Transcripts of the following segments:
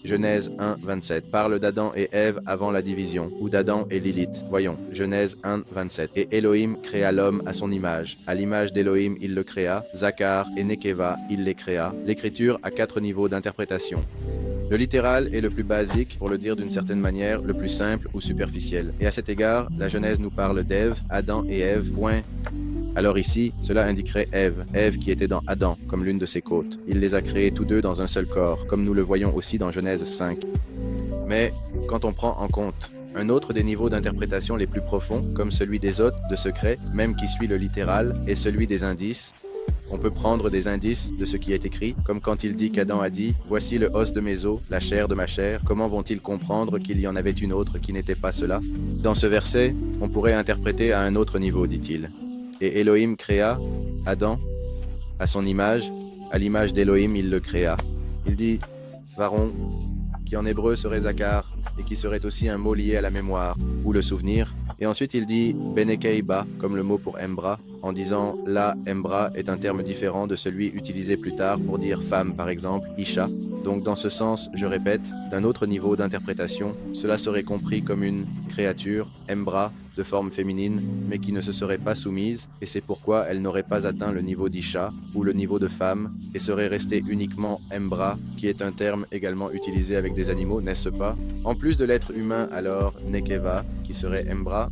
Genèse 1, 27 parle d'Adam et Ève avant la division, ou d'Adam et Lilith. Voyons, Genèse 1, 27. Et Elohim créa l'homme à son image. À l'image d'Elohim, il le créa. Zakar et Nekeva, il les créa. L'écriture a 4 niveaux d'interprétation. Le littéral est le plus basique, pour le dire d'une certaine manière, le plus simple ou superficiel. Et à cet égard, la Genèse nous parle d'Ève, Adam et Ève, point. Alors ici, cela indiquerait Ève, Ève qui était dans Adam, comme l'une de ses côtes. Il les a créés tous deux dans un seul corps, comme nous le voyons aussi dans Genèse 5. Mais, quand on prend en compte un autre des niveaux d'interprétation les plus profonds, comme celui des hôtes de secret, même qui suit le littéral, et celui des indices, on peut prendre des indices de ce qui est écrit, comme quand il dit qu'Adam a dit « Voici le os de mes os, la chair de ma chair, comment vont-ils comprendre qu'il y en avait une autre qui n'était pas cela ?» Dans ce verset, on pourrait interpréter à un autre niveau, dit-il. Et Elohim créa Adam à son image, à l'image d'Elohim il le créa. Il dit « Varon », qui en hébreu serait Zakar, et qui serait aussi un mot lié à la mémoire, ou le souvenir. Et ensuite il dit « Benekeiba », comme le mot pour Embra, en disant « là, Embra » est un terme différent de celui utilisé plus tard pour dire femme, par exemple, Isha. Donc dans ce sens, je répète, d'un autre niveau d'interprétation, cela serait compris comme une créature, Embra, de forme féminine, mais qui ne se serait pas soumise, et c'est pourquoi elle n'aurait pas atteint le niveau d'Isha, ou le niveau de femme, et serait restée uniquement Embra, qui est un terme également utilisé avec des animaux, n'est-ce pas? En plus de l'être humain, alors, Nekeva, qui serait Embra,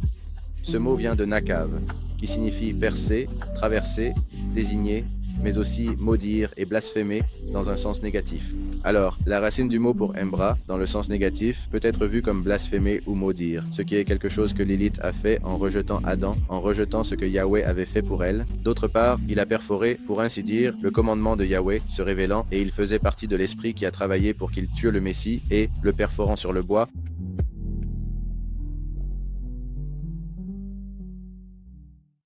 ce mot vient de Nakav, qui signifie percer, traverser, désigner, mais aussi maudire et blasphémer dans un sens négatif. Alors, la racine du mot pour Embra, dans le sens négatif, peut être vue comme blasphémer ou maudire, ce qui est quelque chose que Lilith a fait en rejetant Adam, en rejetant ce que Yahweh avait fait pour elle. D'autre part, il a perforé, pour ainsi dire, le commandement de Yahweh se révélant, et il faisait partie de l'esprit qui a travaillé pour qu'il tue le Messie, et, le perforant sur le bois,